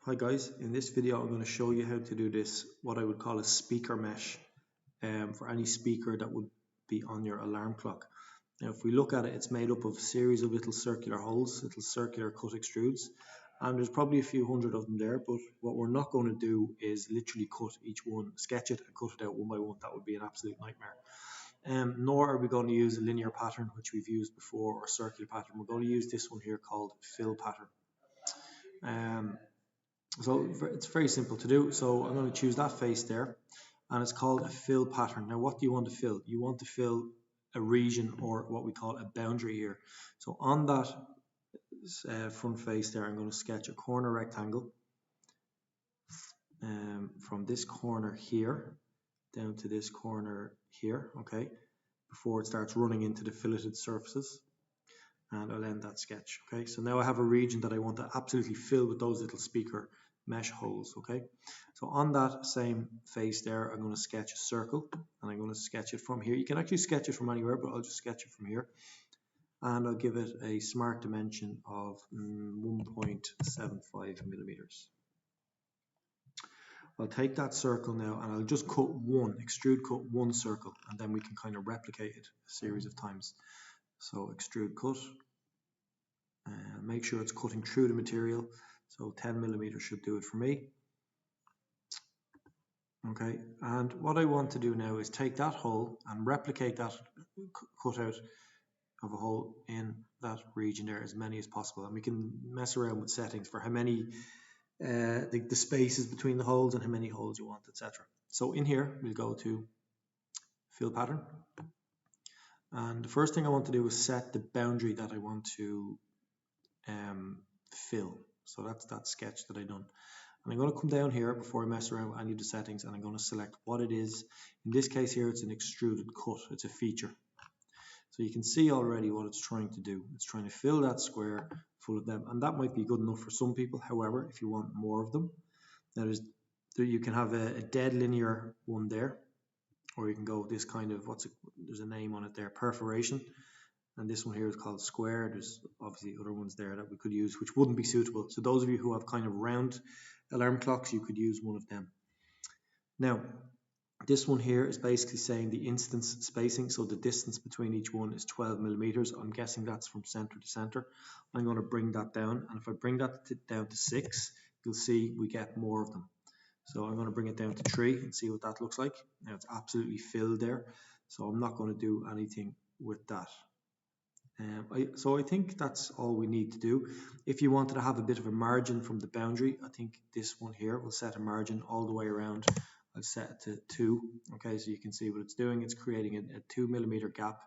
Hi guys, in this video I'm going to show you how to do this, what I would call a speaker mesh for any speaker that would be on your alarm clock. Now if we look at it, it's made up of a series of little circular holes, little circular cut extrudes, and there's probably a few hundred of them there, but what we're not going to do is literally cut each one, sketch it and cut it out one by one. That would be an absolute nightmare. Nor are we going to use a linear pattern, which we've used before, or circular pattern. We're going to use this one here called fill pattern. So it's very simple to do. So I'm going to choose that face there, and it's called a fill pattern. Now what do you want to fill? You want to fill a region, or what we call a boundary here. So on that front face there, I'm going to sketch a corner rectangle from this corner here down to this corner here, okay, before it starts running into the filleted surfaces. And I'll end that sketch. Okay, so now I have a region that I want to absolutely fill with those little speaker mesh holes. Okay, so on that same face there, I'm going to sketch a circle, and I'm going to sketch it from here. You can actually sketch it from anywhere, but I'll just sketch it from here, and I'll give it a smart dimension of 1.75 millimeters. I'll take that circle now, and I'll just extrude cut one circle, and then we can kind of replicate it a series of times. So extrude cut, make sure it's cutting through the material, so 10 millimeters should do it for me. Okay, and what I want to do now is take that hole and replicate that cutout of a hole in that region there, as many as possible, and we can mess around with settings for how many the spaces between the holes and how many holes you want, etc. So in here we'll go to fill pattern, and the first thing I want to do is set the boundary that I want to fill. So that's that sketch that I done. And I'm going to come down here before I mess around with any of the settings, and I'm going to select what it is. In this case here, it's an extruded cut. It's a feature. So you can see already what it's trying to do. It's trying to fill that square full of them, and that might be good enough for some people. However, if you want more of them, you can have a dead linear one there, or you can go with this kind of, there's a name on it there, perforation. And this one here is called square. There's obviously other ones there that we could use which wouldn't be suitable. So those of you who have kind of round alarm clocks, you could use one of them. Now, this one here is basically saying the instance spacing. So the distance between each one is 12 millimeters. I'm guessing that's from center to center. I'm going to bring that down. And if I bring that down to 6, you'll see we get more of them. So I'm going to bring it down to 3 and see what that looks like. Now it's absolutely filled there. So I'm not going to do anything with that. So I think that's all we need to do. If you wanted to have a bit of a margin from the boundary, I think this one here will set a margin all the way around. I've set it to 2. Okay, so you can see what it's doing. It's creating a 2 millimeter gap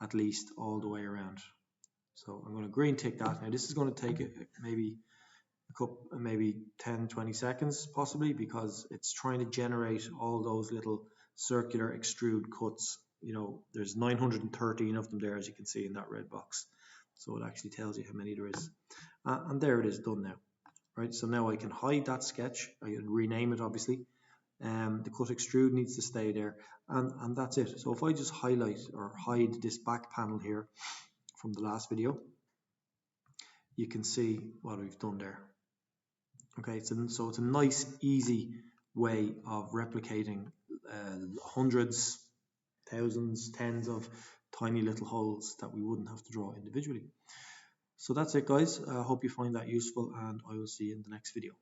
at least all the way around. So I'm going to green tick that. Now this is going to take maybe 10-20 seconds possibly, because it's trying to generate all those little circular extrude cuts. You know, there's 913 of them there, as you can see in that red box. So it actually tells you how many there is. And there it is, done now. Right, so now I can hide that sketch. I can rename it, obviously. The cut extrude needs to stay there, and that's it. So if I just highlight or hide this back panel here from the last video, you can see what we've done there. Okay, so it's a nice, easy way of replicating hundreds, thousands, tens of tiny little holes that we wouldn't have to draw individually. So that's it, guys. I hope you find that useful, and I will see you in the next video.